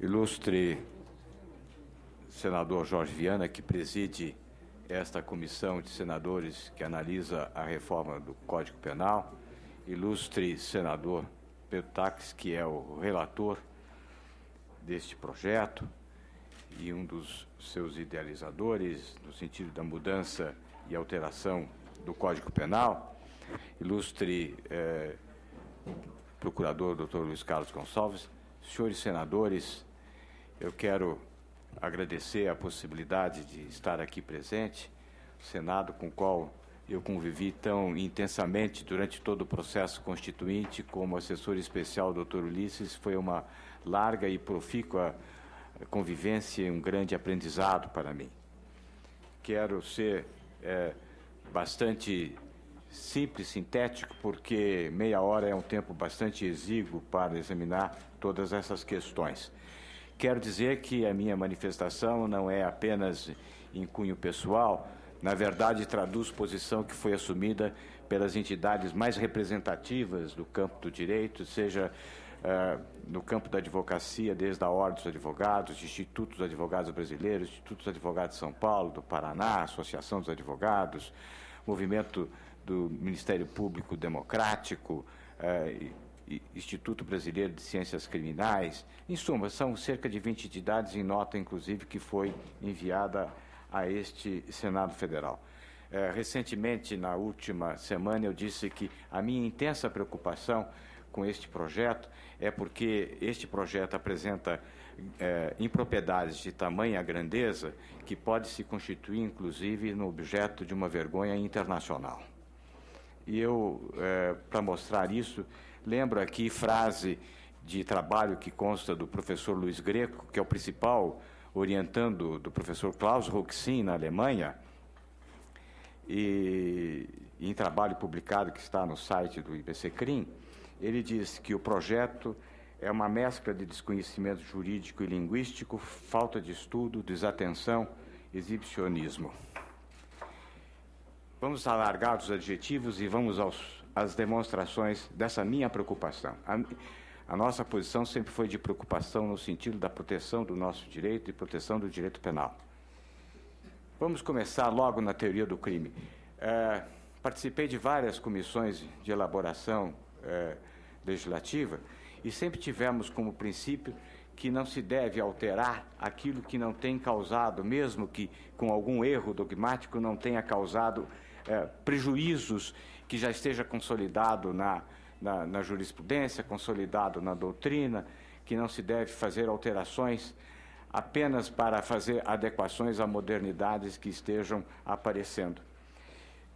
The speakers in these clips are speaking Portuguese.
ilustre senador Jorge Viana, que preside esta comissão de senadores que analisa a reforma do Código Penal, ilustre senador Pedro Taques, que é o relator deste projeto e um dos seus idealizadores no sentido da mudança e alteração do Código Penal, ilustre procurador Dr. Luiz Carlos Gonçalves, senhores senadores, eu quero agradecer a possibilidade de estar aqui presente, o Senado com o qual eu convivi tão intensamente durante todo o processo constituinte como assessor especial do Dr. Ulisses, foi uma larga e profícua convivência e um grande aprendizado para mim. Quero ser bastante simples, sintético, porque meia hora é um tempo bastante exíguo para examinar todas essas questões. Quero dizer que a minha manifestação não é apenas em cunho pessoal, na verdade traduz posição que foi assumida pelas entidades mais representativas do campo do direito, seja no campo da advocacia, desde a Ordem dos Advogados, Instituto dos Advogados Brasileiros, Instituto dos Advogados de São Paulo, do Paraná, Associação dos Advogados, Movimento do Ministério Público Democrático, Instituto Brasileiro de Ciências Criminais. Em suma, são cerca de 20 entidades, em nota, inclusive, que foi enviada a este Senado Federal. Recentemente, na última semana, eu disse que a minha intensa preocupação com este projeto é porque este projeto apresenta impropriedades de tamanha grandeza que pode se constituir, inclusive, no objeto de uma vergonha internacional. E eu, para mostrar isso, lembro aqui frase de trabalho que consta do professor Luiz Greco, que é o principal orientando do professor Klaus Roxin, na Alemanha, e em trabalho publicado que está no site do IBCCRIM, ele diz que o projeto é uma mescla de desconhecimento jurídico e linguístico, falta de estudo, desatenção, exibicionismo. Vamos alargar os adjetivos e vamos às demonstrações dessa minha preocupação. A nossa posição sempre foi de preocupação no sentido da proteção do nosso direito e proteção do direito penal. Vamos começar logo na teoria do crime. Participei de várias comissões de elaboração legislativa e sempre tivemos como princípio que não se deve alterar aquilo que não tem causado, mesmo que com algum erro dogmático não tenha causado prejuízos que já esteja consolidado na jurisprudência, consolidado na doutrina, que não se deve fazer alterações apenas para fazer adequações a modernidades que estejam aparecendo.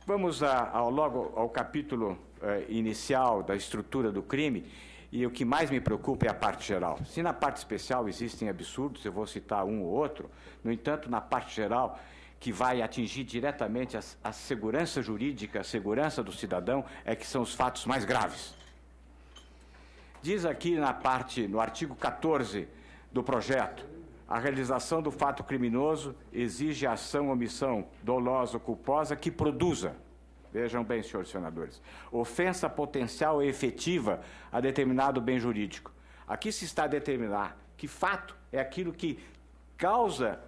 Vamos logo ao capítulo inicial da estrutura do crime, e o que mais me preocupa é a parte geral. Se na parte especial existem absurdos, eu vou citar um ou outro, no entanto, na parte geral, que vai atingir diretamente a segurança jurídica, a segurança do cidadão, é que são os fatos mais graves. Diz aqui no artigo 14 do projeto, a realização do fato criminoso exige ação ou omissão dolosa ou culposa que produza, vejam bem, senhores senadores, ofensa potencial e efetiva a determinado bem jurídico. Aqui se está a determinar que fato é aquilo que causa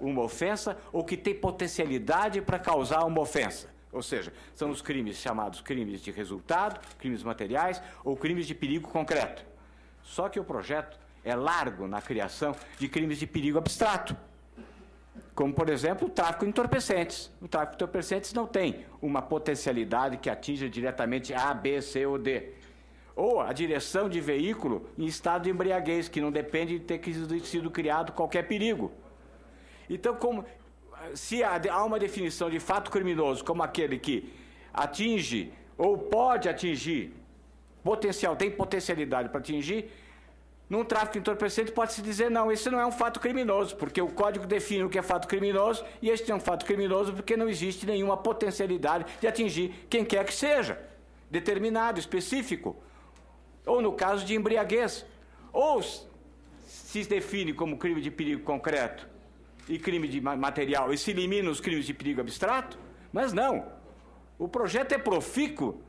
uma ofensa ou que tem potencialidade para causar uma ofensa. Ou seja, são os crimes chamados crimes de resultado, crimes materiais ou crimes de perigo concreto. Só que o projeto é largo na criação de crimes de perigo abstrato, como, por exemplo, o tráfico de entorpecentes. O tráfico de entorpecentes não tem uma potencialidade que atinja diretamente A, B, C ou D. Ou a direção de veículo em estado de embriaguez, que não depende de ter sido criado qualquer perigo. Então, se há uma definição de fato criminoso como aquele que atinge ou pode atingir, tem potencialidade para atingir, num tráfico de entorpecente pode-se dizer, não, esse não é um fato criminoso, porque o Código define o que é fato criminoso, e este é um fato criminoso porque não existe nenhuma potencialidade de atingir quem quer que seja, determinado, específico, ou no caso de embriaguez, ou se define como crime de perigo concreto e crime de material e se elimina os crimes de perigo abstrato, mas não. O projeto é profícuo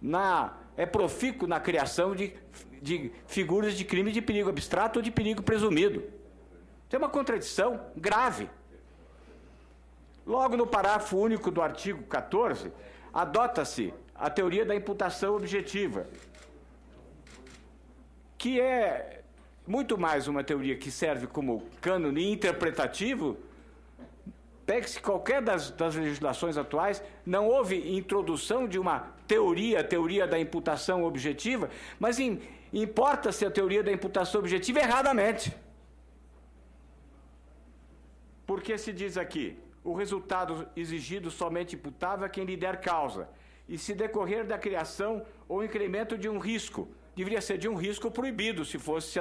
na é profícuo na criação de figuras de crime de perigo abstrato ou de perigo presumido. Tem uma contradição grave. Logo no parágrafo único do artigo 14, adota-se a teoria da imputação objetiva, que é muito mais uma teoria que serve como cânone interpretativo. Pegue-se qualquer das legislações atuais, não houve introdução de uma teoria da imputação objetiva, mas importa-se a teoria da imputação objetiva erradamente. Porque se diz aqui, o resultado exigido somente imputável a quem lhe der causa, e se decorrer da criação ou incremento de um risco, deveria ser de um risco proibido, se fosse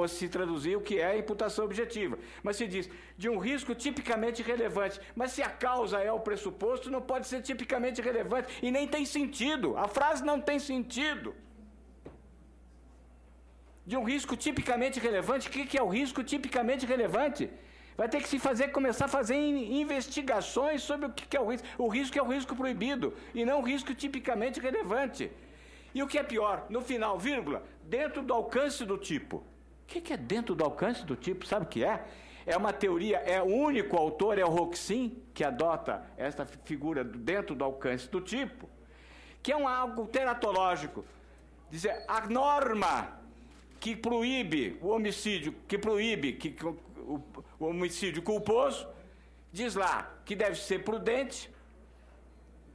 se traduzir o que é a imputação objetiva. Mas se diz de um risco tipicamente relevante. Mas se a causa é o pressuposto, não pode ser tipicamente relevante. E nem tem sentido. A frase não tem sentido. De um risco tipicamente relevante, o que é o risco tipicamente relevante? Vai ter que começar a fazer investigações sobre o que é o risco. O risco é o risco proibido, e não o risco tipicamente relevante. E o que é pior, no final, vírgula, dentro do alcance do tipo. O que é dentro do alcance do tipo? Sabe o que é? É uma teoria, o único autor é o Roxin, que adota essa figura dentro do alcance do tipo, que é algo teratológico. Dizer, a norma que proíbe o homicídio, o homicídio culposo, diz lá que deve ser prudente,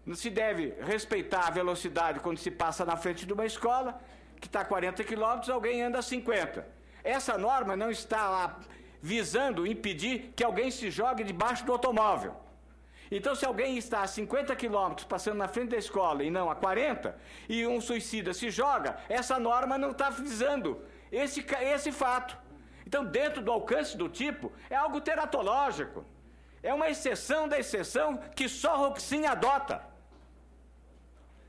não se deve respeitar a velocidade quando se passa na frente de uma escola, que está a 40 km, alguém anda a 50. Essa norma não está lá visando impedir que alguém se jogue debaixo do automóvel. Então, se alguém está a 50 km passando na frente da escola e não a 40, e um suicida se joga, essa norma não está visando esse fato. Então, dentro do alcance do tipo, é algo teratológico. É uma exceção da exceção que só Roxin adota.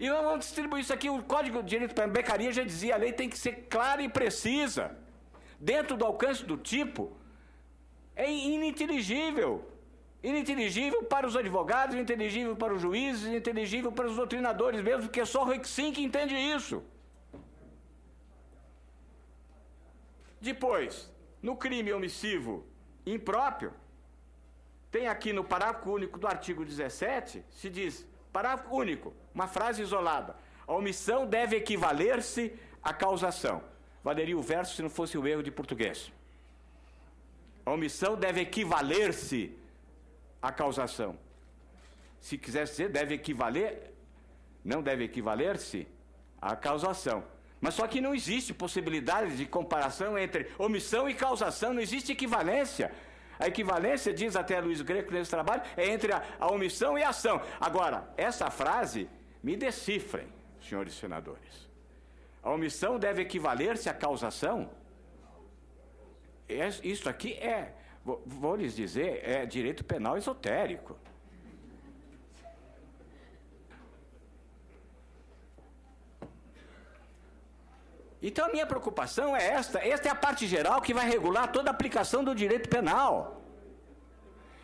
E nós vamos distribuir isso aqui. O Código de Direito Penal, Beccaria já dizia, a lei tem que ser clara e precisa. Dentro do alcance do tipo, é ininteligível. Ininteligível para os advogados, ininteligível para os juízes, ininteligível para os doutrinadores mesmo, porque é só Roxin que entende isso. Depois, no crime omissivo impróprio, tem aqui no parágrafo único do artigo 17, se diz, parágrafo único, uma frase isolada, a omissão deve equivaler-se à causação. Valeria o verso se não fosse o erro de português. A omissão deve equivaler-se à causação. Se quisesse dizer, deve equivaler, não deve equivaler-se à causação. Mas só que não existe possibilidade de comparação entre omissão e causação, não existe equivalência. A equivalência, diz até Luiz Greco nesse trabalho, é entre a omissão e a ação. Agora, essa frase, me decifrem, senhores senadores. A omissão deve equivaler-se à causação? Isso aqui vou lhes dizer, é direito penal esotérico. Então, a minha preocupação é esta é a parte geral que vai regular toda a aplicação do direito penal.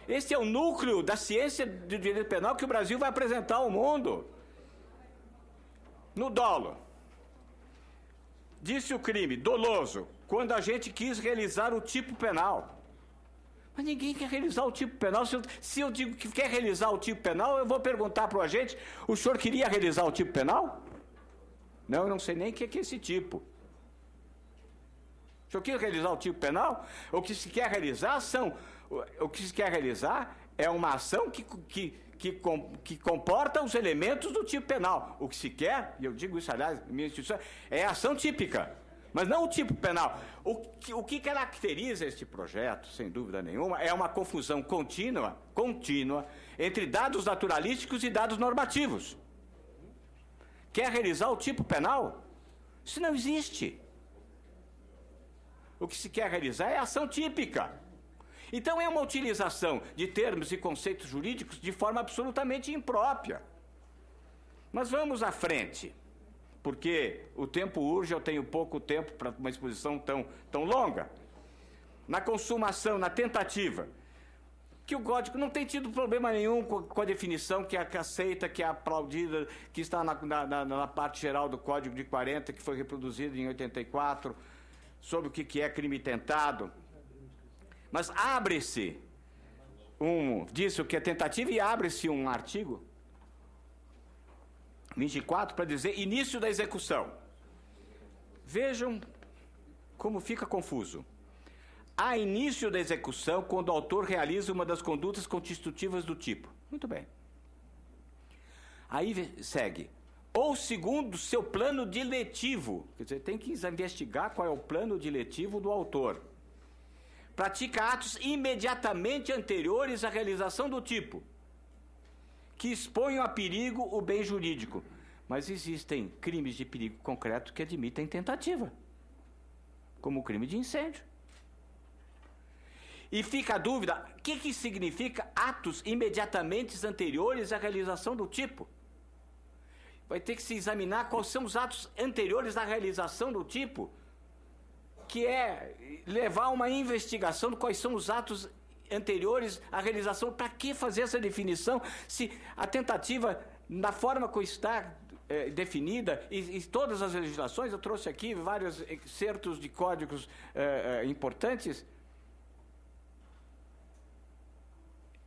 Esse é o núcleo da ciência do direito penal que o Brasil vai apresentar ao mundo. No dolo, disse o crime doloso, quando a gente quis realizar o tipo penal. Mas ninguém quer realizar o tipo penal. Se eu digo que quer realizar o tipo penal, eu vou perguntar para o agente, o senhor queria realizar o tipo penal? Não, eu não sei nem o que é esse tipo. O senhor quer realizar o tipo penal? O que se quer realizar é uma ação que comporta os elementos do tipo penal. O que se quer, e eu digo isso, aliás, minha instituição, é ação típica, mas não o tipo penal. O que caracteriza este projeto, sem dúvida nenhuma, é uma confusão contínua entre dados naturalísticos e dados normativos. Quer realizar o tipo penal? Isso não existe. O que se quer realizar é a ação típica. Então é uma utilização de termos e conceitos jurídicos de forma absolutamente imprópria. Mas vamos à frente, porque o tempo urge, eu tenho pouco tempo para uma exposição tão longa. Na consumação, na tentativa, que o Código não tem tido problema nenhum com a definição que é aceita, que é aplaudida, que está na parte geral do Código de 40, que foi reproduzido em 84, sobre o que é crime tentado. Mas abre-se diz o que é tentativa e abre-se um artigo 24 para dizer início da execução. Vejam como fica confuso. Há início da execução quando o autor realiza uma das condutas constitutivas do tipo. Muito bem. Aí segue. Ou segundo seu plano diletivo. Quer dizer, tem que investigar qual é o plano diletivo do autor. Pratica atos imediatamente anteriores à realização do tipo, que exponham a perigo o bem jurídico. Mas existem crimes de perigo concreto que admitem tentativa, como o crime de incêndio. E fica a dúvida, o que significa atos imediatamente anteriores à realização do tipo? Vai ter que se examinar quais são os atos anteriores à realização do tipo, que é levar uma investigação de quais são os atos anteriores à realização. Para que fazer essa definição se a tentativa, na forma como está definida, e todas as legislações, eu trouxe aqui vários excertos de códigos importantes,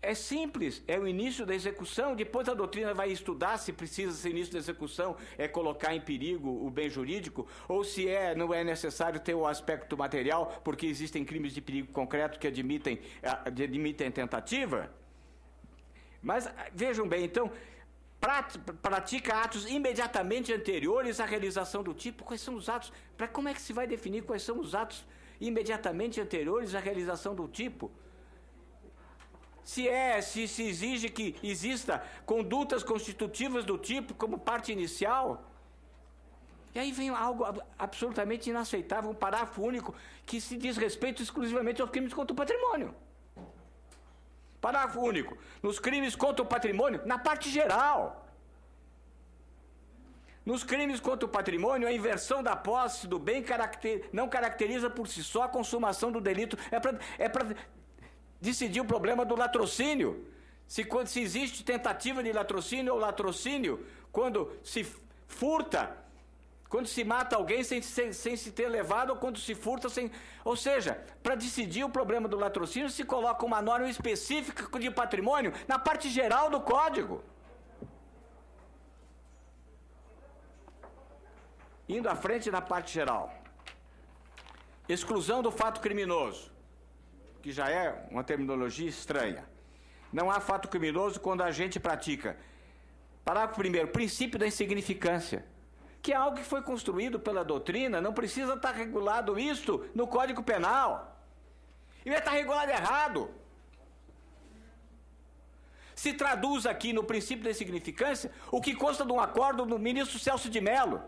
é simples, é o início da execução. Depois a doutrina vai estudar se precisa ser início da execução, é colocar em perigo o bem jurídico, ou se não é necessário ter o aspecto material, porque existem crimes de perigo concreto que admitem tentativa. Mas vejam bem, então, pratica atos imediatamente anteriores à realização do tipo. Quais são os atos? Como é que se vai definir quais são os atos imediatamente anteriores à realização do tipo? Se exige que exista condutas constitutivas do tipo como parte inicial. E aí vem algo absolutamente inaceitável, um parágrafo único que se diz respeito exclusivamente aos crimes contra o patrimônio. Parágrafo único. Nos crimes contra o patrimônio, na parte geral. Nos crimes contra o patrimônio, a inversão da posse do bem não caracteriza por si só a consumação do delito. É para decidir o problema do latrocínio. Se existe tentativa de latrocínio ou latrocínio, quando se furta, quando se mata alguém sem se ter levado, ou quando se furta sem... Ou seja, para decidir o problema do latrocínio, se coloca uma norma específica de patrimônio na parte geral do Código. Indo à frente na parte geral. Exclusão do fato criminoso, que já é uma terminologia estranha. Não há fato criminoso quando a gente pratica. Parágrafo 1º, princípio da insignificância, que é algo que foi construído pela doutrina, não precisa estar regulado isto no Código Penal. E vai estar regulado errado. Se traduz aqui no princípio da insignificância o que consta de um acordo do ministro Celso de Mello.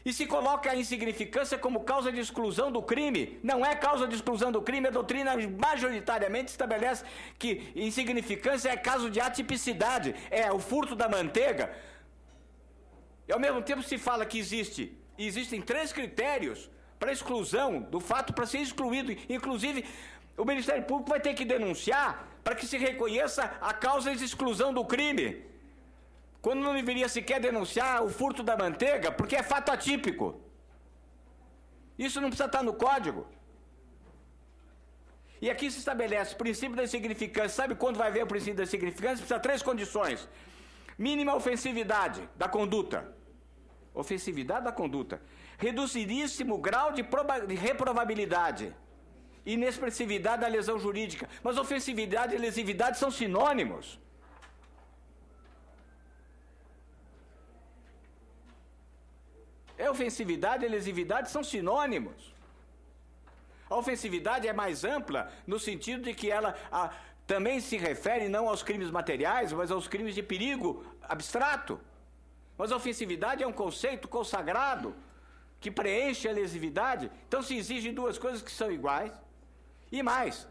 E se coloca a insignificância como causa de exclusão do crime. Não é causa de exclusão do crime, a doutrina majoritariamente estabelece que insignificância é caso de atipicidade, é o furto da manteiga. E ao mesmo tempo se fala que existem 3 critérios para exclusão do fato para ser excluído. Inclusive, o Ministério Público vai ter que denunciar para que se reconheça a causa de exclusão do crime. Quando não deveria sequer denunciar o furto da manteiga, porque é fato atípico. Isso não precisa estar no Código. E aqui se estabelece o princípio da insignificância. Sabe quando vai ver o princípio da insignificância? Precisa 3 condições. Mínima ofensividade da conduta. Ofensividade da conduta. Reduzidíssimo grau de reprovabilidade. Inexpressividade da lesão jurídica. Mas ofensividade e lesividade são sinônimos. Ofensividade e lesividade são sinônimos. A ofensividade é mais ampla no sentido de que ela também se refere não aos crimes materiais, mas aos crimes de perigo abstrato. Mas a ofensividade é um conceito consagrado que preenche a lesividade. Então se exigem 2 coisas que são iguais. E mais,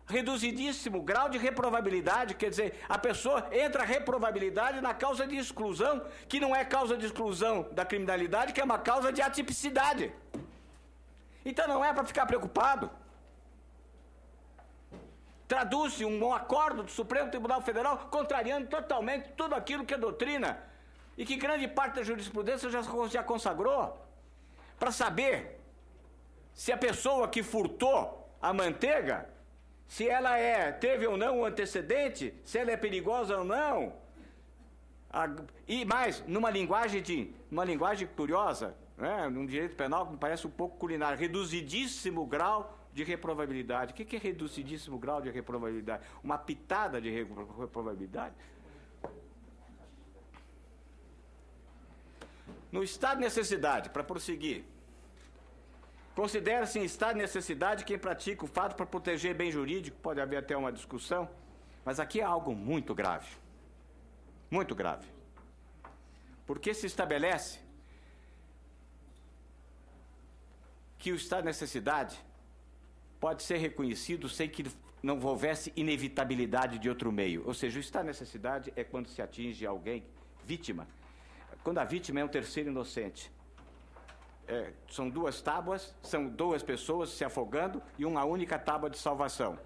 reduzidíssimo grau de reprovabilidade, quer dizer, a pessoa entra a reprovabilidade na causa de exclusão, que não é causa de exclusão da criminalidade, que é uma causa de atipicidade. Então não é para ficar preocupado. Traduz-se um acordo do Supremo Tribunal Federal contrariando totalmente tudo aquilo que é doutrina e que grande parte da jurisprudência já consagrou, para saber se a pessoa que furtou a manteiga, se ela teve ou não um antecedente, se ela é perigosa ou não. E mais, numa linguagem curiosa, né, num direito penal que me parece um pouco culinário, reduzidíssimo grau de reprovabilidade. O que é reduzidíssimo grau de reprovabilidade? Uma pitada de reprovabilidade. No estado de necessidade, para prosseguir, considera-se em estado de necessidade quem pratica o fato para proteger bem jurídico, pode haver até uma discussão, mas aqui é algo muito grave. Muito grave. Porque se estabelece que o estado de necessidade pode ser reconhecido sem que não houvesse inevitabilidade de outro meio. Ou seja, o estado de necessidade é quando se atinge alguém, vítima, quando a vítima é um terceiro inocente. São duas tábuas, são duas pessoas se afogando e uma única tábua de salvação.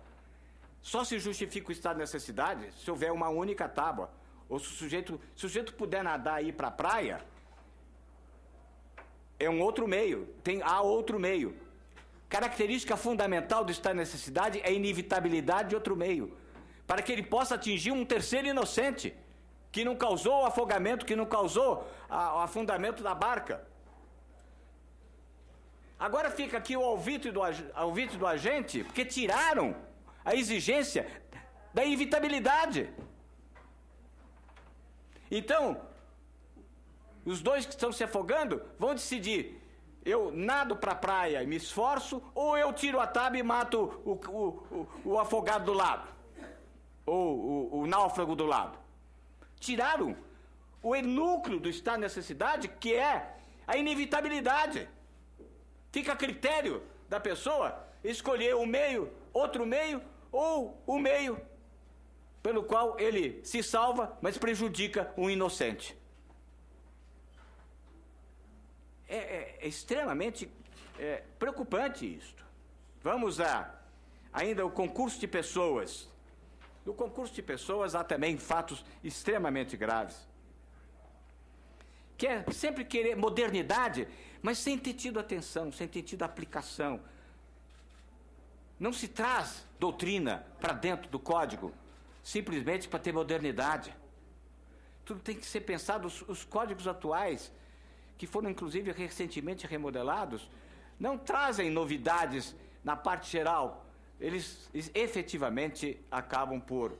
Só se justifica o estado de necessidade se houver uma única tábua. Ou se o sujeito puder nadar e ir para a praia, é um outro meio, há outro meio. Característica fundamental do estado de necessidade é a inevitabilidade de outro meio, para que ele possa atingir um terceiro inocente, que não causou o afogamento, que não causou o afundamento da barca. Agora fica aqui o alvitre do agente, porque tiraram a exigência da inevitabilidade. Então, os dois que estão se afogando vão decidir: eu nado para a praia e me esforço, ou eu tiro a tábua e mato o afogado do lado, ou o náufrago do lado. Tiraram o núcleo do estado de necessidade, que é a inevitabilidade. Fica a critério da pessoa escolher um meio, outro meio, ou o meio pelo qual ele se salva, mas prejudica um inocente. É extremamente preocupante isto. Vamos ainda ao concurso de pessoas. No concurso de pessoas há também fatos extremamente graves. Que é sempre querer modernidade, mas sem ter tido atenção, sem ter tido aplicação. Não se traz doutrina para dentro do código simplesmente para ter modernidade. Tudo tem que ser pensado. Os códigos atuais, que foram inclusive recentemente remodelados, não trazem novidades na parte geral. Eles efetivamente acabam por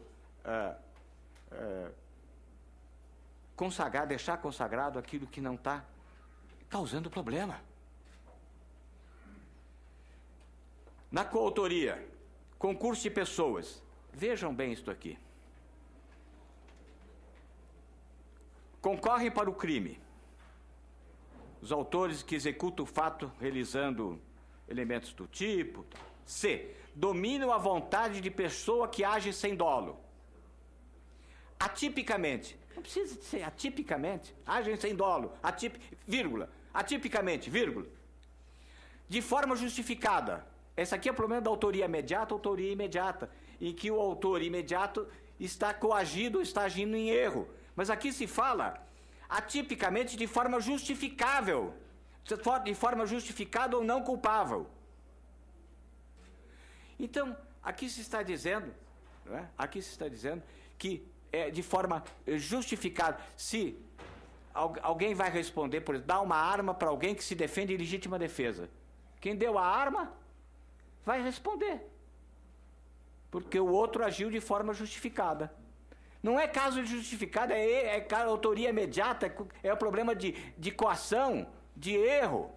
deixar consagrado aquilo que não está causando problema. Na coautoria, concurso de pessoas. Vejam bem isto aqui. Concorrem para o crime os autores que executam o fato realizando elementos do tipo. C. Dominam a vontade de pessoa que age sem dolo. Atipicamente. Não precisa ser atipicamente. Agem sem dolo. Atipicamente, vírgula. De forma justificada. Esse aqui é o problema da autoria imediata, em que o autor imediato está coagido, está agindo em erro. Mas aqui se fala atipicamente de forma justificável, de forma justificada ou não culpável. Então, aqui se está dizendo, que é de forma justificada. Se alguém vai responder por dar uma arma para alguém que se defende em legítima defesa, quem deu a arma vai responder, porque o outro agiu de forma justificada. Não é caso de justificada, é autoria imediata, é o problema de coação, de erro.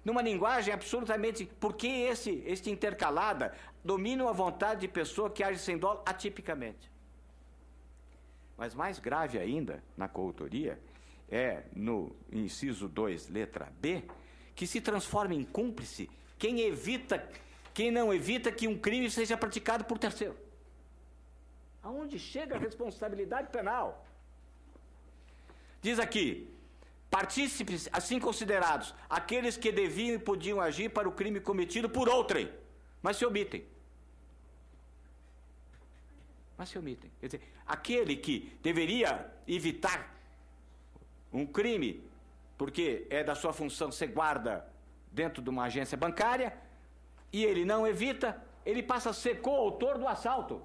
Numa linguagem absolutamente... Porque este intercalada domina a vontade de pessoa que age sem dolo atipicamente. Mas mais grave ainda, na coautoria, é no inciso 2, letra B, que se transforma em cúmplice quem não evita que um crime seja praticado por terceiro. Aonde chega a responsabilidade penal? Diz aqui: partícipes assim considerados, aqueles que deviam e podiam agir para o crime cometido por outrem, mas se omitem. mas se omitem. Quer dizer, aquele que deveria evitar um crime, porque é da sua função ser guarda dentro de uma agência bancária, e ele não evita, ele passa a ser coautor do assalto.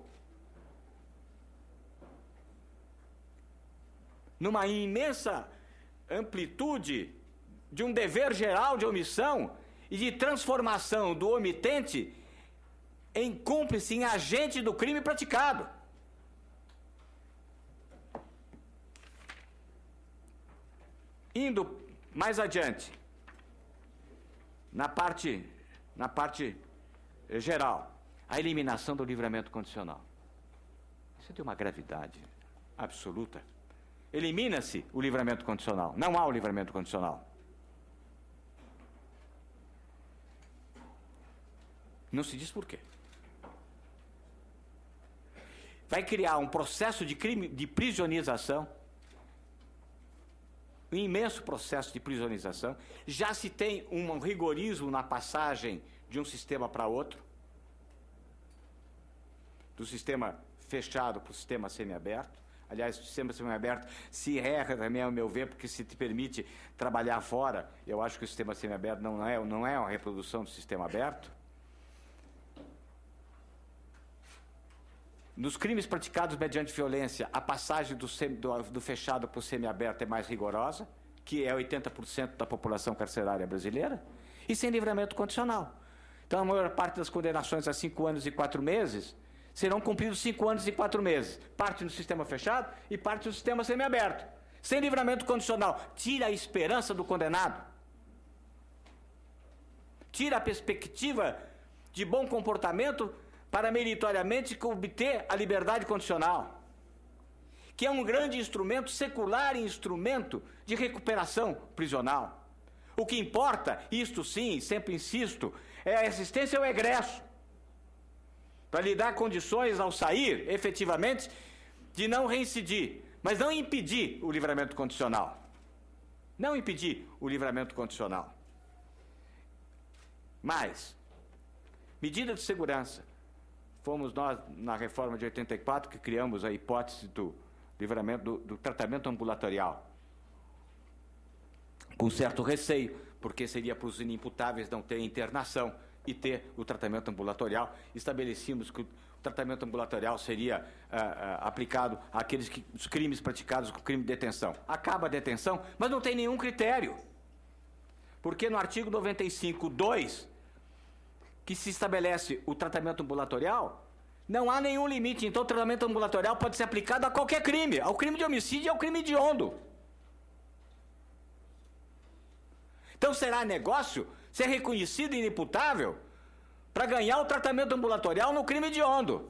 Numa imensa amplitude de um dever geral de omissão e de transformação do omitente em cúmplice, em agente do crime praticado. Indo mais adiante, na parte geral, a eliminação do livramento condicional. Isso é de uma gravidade absoluta. Elimina-se o livramento condicional. Não há o livramento condicional. Não se diz por quê. Vai criar um processo de crime, de prisionização, um imenso processo de prisionização. Já se tem um rigorismo na passagem de um sistema para outro, do sistema fechado para o sistema semiaberto. Aliás, o sistema semiaberto se erra também, ao meu ver, porque se te permite trabalhar fora. Eu acho que o sistema semiaberto não é uma reprodução do sistema aberto. Nos crimes praticados mediante violência, a passagem do fechado para o semiaberto é mais rigorosa, que é 80% da população carcerária brasileira, e sem livramento condicional. Então, a maior parte das condenações a 5 anos e 4 meses serão cumpridos 5 anos e 4 meses. Parte no sistema fechado e parte no sistema semiaberto. Sem livramento condicional. Tira a esperança do condenado. Tira a perspectiva de bom comportamento para meritoriamente obter a liberdade condicional, que é um grande instrumento secular e instrumento de recuperação prisional. O que importa, isto sim, sempre insisto, é a assistência ao egresso, para lhe dar condições ao sair, efetivamente, de não reincidir, mas não impedir o livramento condicional. Não impedir o livramento condicional. Mas, medida de segurança. Fomos nós, na reforma de 84, que criamos a hipótese do livramento do tratamento ambulatorial. Com certo receio, porque seria para os inimputáveis não ter internação e ter o tratamento ambulatorial. Estabelecíamos que o tratamento ambulatorial seria aplicado àqueles os crimes praticados com crime de detenção. Acaba a detenção, mas não tem nenhum critério. Porque no artigo 95(2), que se estabelece o tratamento ambulatorial, não há nenhum limite. Então o tratamento ambulatorial pode ser aplicado a qualquer crime, ao crime de homicídio e ao crime hediondo. Então será negócio ser reconhecido inimputável para ganhar o tratamento ambulatorial no crime hediondo.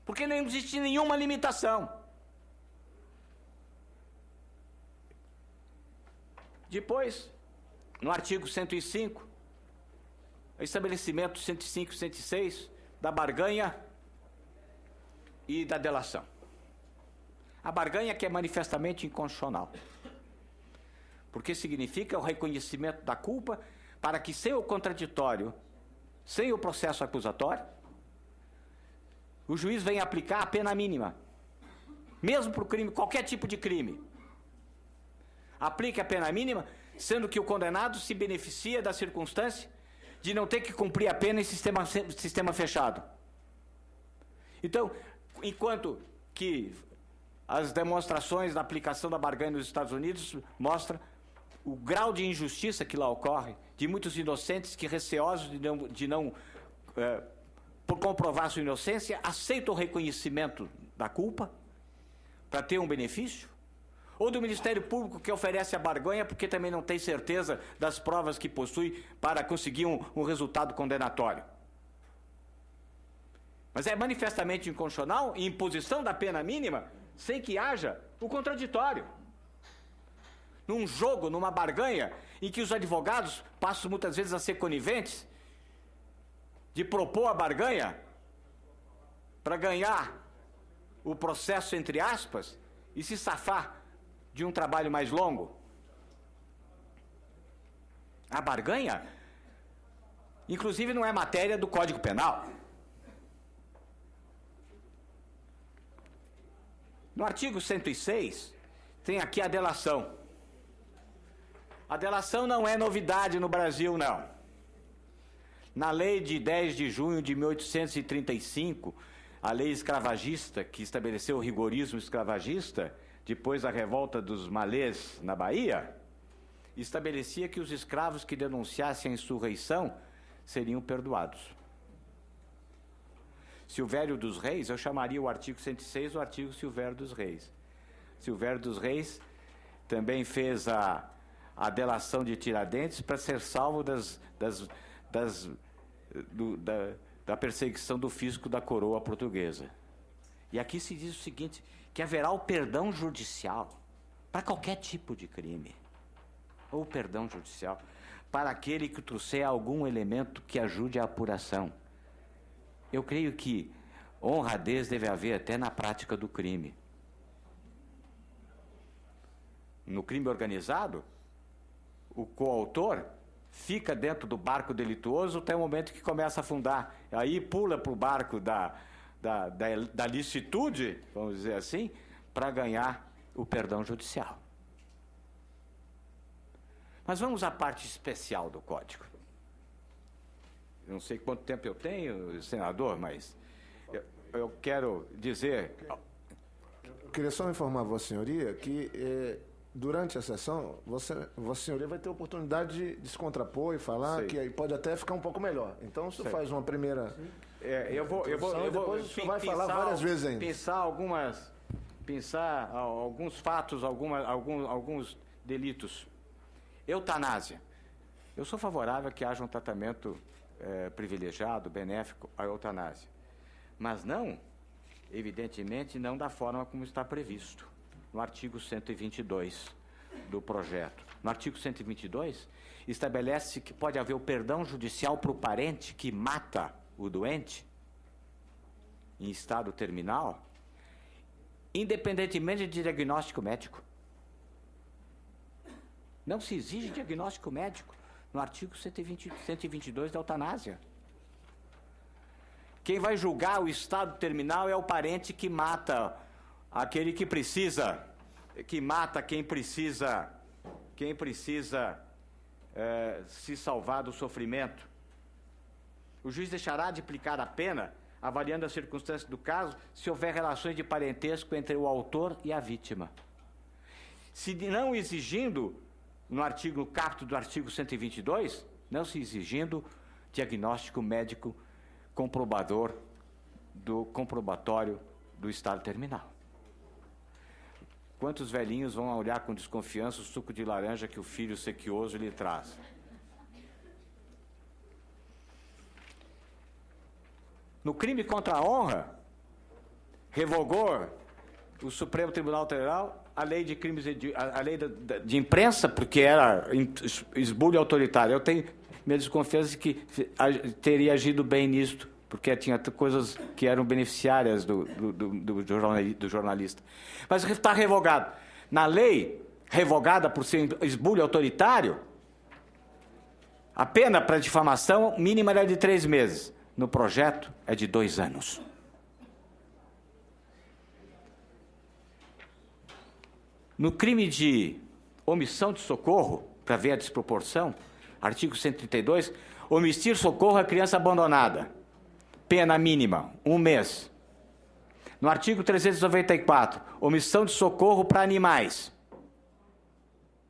Porque não existe nenhuma limitação. Depois, no artigo 105, o estabelecimento 105 e 106 da barganha e da delação. A barganha que é manifestamente inconstitucional, porque significa o reconhecimento da culpa para que, sem o contraditório, sem o processo acusatório, o juiz venha aplicar a pena mínima, mesmo para o crime, qualquer tipo de crime. Aplique a pena mínima, sendo que o condenado se beneficia da circunstância de não ter que cumprir a pena em sistema fechado. Então, enquanto que as demonstrações da aplicação da barganha nos Estados Unidos mostram o grau de injustiça que lá ocorre, de muitos inocentes que, receosos de não por comprovar sua inocência, aceitam o reconhecimento da culpa para ter um benefício, ou do Ministério Público que oferece a barganha porque também não tem certeza das provas que possui para conseguir um resultado condenatório. Mas é manifestamente inconstitucional a imposição da pena mínima sem que haja o contraditório. Num jogo, numa barganha, em que os advogados passam muitas vezes a ser coniventes de propor a barganha para ganhar o processo, entre aspas, e se safar de um trabalho mais longo. A barganha, inclusive, não é matéria do Código Penal. No artigo 106, tem aqui a delação. A delação não é novidade no Brasil, não. Na lei de 10 de junho de 1835, a lei escravagista, que estabeleceu o rigorismo escravagista, depois da revolta dos malês na Bahia, estabelecia que os escravos que denunciassem a insurreição seriam perdoados. Silvério dos Reis, eu chamaria o artigo 106 o artigo Silvério dos Reis. Silvério dos Reis também fez a delação de Tiradentes para ser salvo da perseguição do fisco da coroa portuguesa. E aqui se diz o seguinte, que haverá o perdão judicial para qualquer tipo de crime. Ou perdão judicial para aquele que trouxer algum elemento que ajude a apuração. Eu creio que honradez deve haver até na prática do crime. No crime organizado, o coautor fica dentro do barco delituoso até o momento que começa a afundar. Aí pula para o barco da licitude, vamos dizer assim, para ganhar o perdão judicial. Mas vamos à parte especial do Código. Eu não sei quanto tempo eu tenho, senador, mas eu quero dizer... Eu queria só informar a Vossa Senhoria que, durante a sessão, Vossa Senhoria vai ter a oportunidade de se contrapor e falar, Sei. que aí pode até ficar um pouco melhor. Então, o senhor faz uma primeira... eu vou depois o senhor vai falar várias vezes ainda. Pensar alguns fatos, alguns delitos. Eutanásia. Eu sou favorável a que haja um tratamento privilegiado, benéfico à eutanásia. Mas não, evidentemente, não da forma como está previsto no artigo 122 do projeto. No artigo 122, estabelece que pode haver o perdão judicial para o parente que mata o doente em estado terminal, independentemente de diagnóstico médico. Não se exige diagnóstico médico no artigo 122 da eutanásia. Quem vai julgar o estado terminal é o parente que mata aquele que precisa, que mata quem precisa se salvar do sofrimento. O juiz deixará de aplicar a pena, avaliando as circunstâncias do caso, se houver relações de parentesco entre o autor e a vítima. Se não exigindo, no caput do artigo 122, não se exigindo diagnóstico médico comprobatório do estado terminal. Quantos velhinhos vão olhar com desconfiança o suco de laranja que o filho sequioso lhe traz? No crime contra a honra, revogou o Supremo Tribunal Federal a lei de crimes a lei de imprensa, porque era esbulho autoritário. Eu tenho minha desconfiança de que teria agido bem nisto, porque tinha coisas que eram beneficiárias do jornalista. Mas está revogado. Na lei, revogada por ser esbulho autoritário, a pena para difamação mínima era de 3 meses. No projeto, é de 2 anos. No crime de omissão de socorro, para ver a desproporção, artigo 132, omitir socorro à criança abandonada. Pena mínima, 1 mês. No artigo 394, omissão de socorro para animais.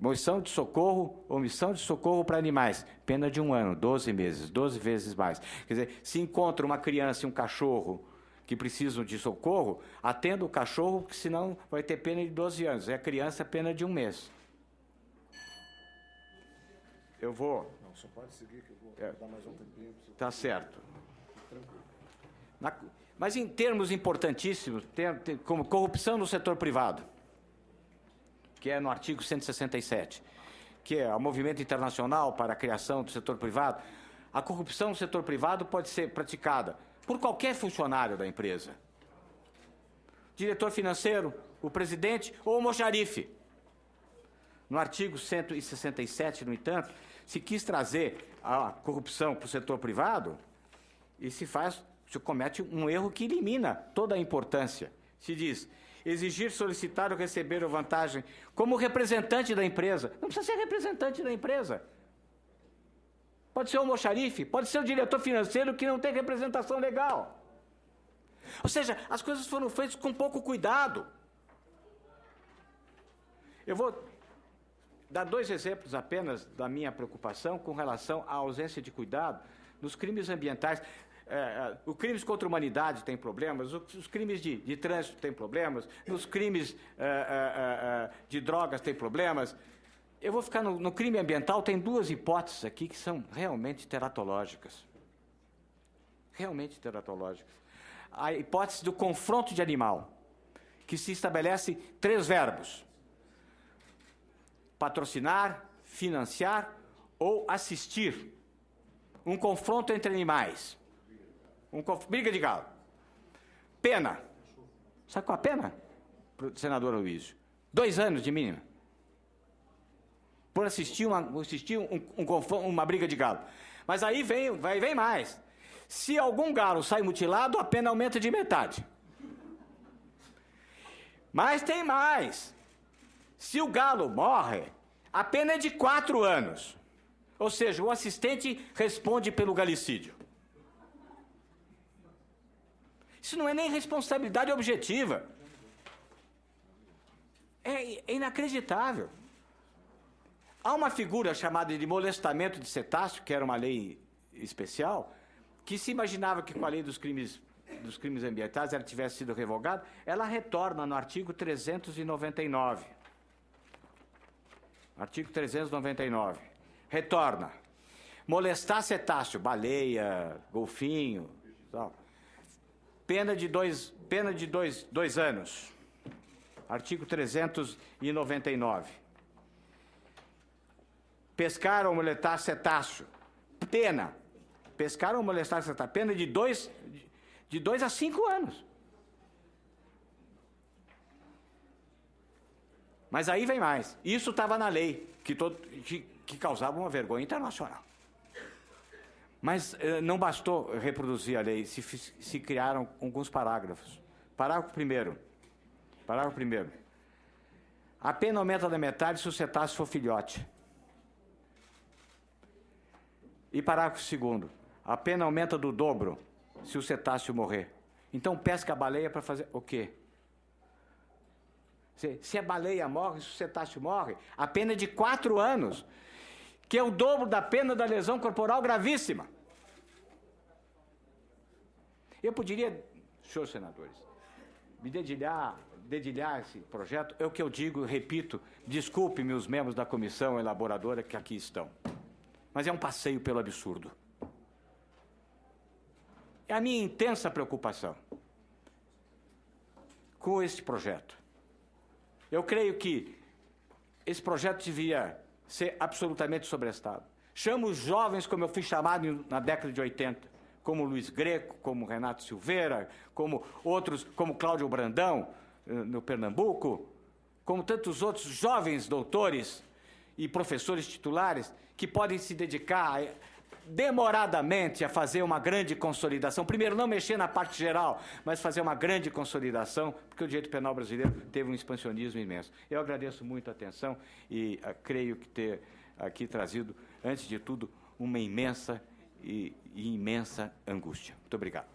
Omissão de socorro para animais. Pena de 1 ano, 12 meses, 12 vezes mais. Quer dizer, se encontra uma criança e um cachorro que precisam de socorro, atenda o cachorro, porque senão vai ter pena de 12 anos. E a criança, pena de 1 mês. Eu vou... Não, só pode seguir que eu vou dar mais um tempinho. Tá certo. Mas em termos importantíssimos, como corrupção no setor privado, que é no artigo 167, que é o movimento internacional para a criação do setor privado, a corrupção no setor privado pode ser praticada por qualquer funcionário da empresa. Diretor financeiro, o presidente ou o almoxarife. No artigo 167, no entanto, se quis trazer a corrupção para o setor privado e se comete um erro que elimina toda a importância. Se diz, exigir, solicitar ou receber vantagem como representante da empresa. Não precisa ser representante da empresa. Pode ser o almoxarife, pode ser o diretor financeiro que não tem representação legal. Ou seja, as coisas foram feitas com pouco cuidado. Eu vou dar 2 exemplos apenas da minha preocupação com relação à ausência de cuidado nos crimes ambientais. Os crimes contra a humanidade têm problemas, os crimes de trânsito têm problemas, nos crimes de drogas têm problemas. Eu vou ficar no crime ambiental, tem 2 hipóteses aqui que são realmente teratológicas. Realmente teratológicas. A hipótese do confronto de animal, que se estabelece 3 verbos: patrocinar, financiar ou assistir. Um confronto entre animais. Briga de galo. Pena. Sabe qual a pena, senador Aloysio? 2 anos de mínima. Por assistir uma briga de galo. Mas aí vem mais. Se algum galo sai mutilado, a pena aumenta de metade. Mas tem mais. Se o galo morre, a pena é de 4 anos. Ou seja, o assistente responde pelo galicídio. Isso não é nem responsabilidade objetiva. É inacreditável. Há uma figura chamada de molestamento de cetáceo, que era uma lei especial, que se imaginava que com a lei dos crimes ambientais ela tivesse sido revogada, ela retorna no artigo 399. Artigo 399. Retorna. Molestar cetáceo, baleia, golfinho, tal. Pena de 2 anos. Artigo 399. Pescar ou molestar cetáceo. Pena. Pescar ou molestar cetáceo. Pena de 2 a 5 anos. Mas aí vem mais. Isso estava na lei, que causava uma vergonha internacional. Mas não bastou reproduzir a lei, se criaram alguns parágrafos. Parágrafo primeiro. A pena aumenta da metade se o cetáceo for filhote. E parágrafo segundo. A pena aumenta do dobro se o cetáceo morrer. Então pesca a baleia para fazer o quê? Se a baleia morre, se o cetáceo morre, a pena é de 4 anos, que é o dobro da pena da lesão corporal gravíssima. Eu poderia, senhores senadores, me dedilhar esse projeto, é o que eu digo, repito, desculpe-me os membros da comissão elaboradora que aqui estão, mas é um passeio pelo absurdo. É a minha intensa preocupação com este projeto. Eu creio que esse projeto devia ser absolutamente sobrestado. Chamo os jovens, como eu fui chamado na década de 80, como Luiz Greco, como Renato Silveira, como outros, como Cláudio Brandão, no Pernambuco, como tantos outros jovens doutores e professores titulares que podem se dedicar demoradamente a fazer uma grande consolidação. Primeiro, não mexer na parte geral, mas fazer uma grande consolidação, porque o direito penal brasileiro teve um expansionismo imenso. Eu agradeço muito a atenção e creio que ter aqui trazido, antes de tudo, uma imensa e imensa angústia. Muito obrigado.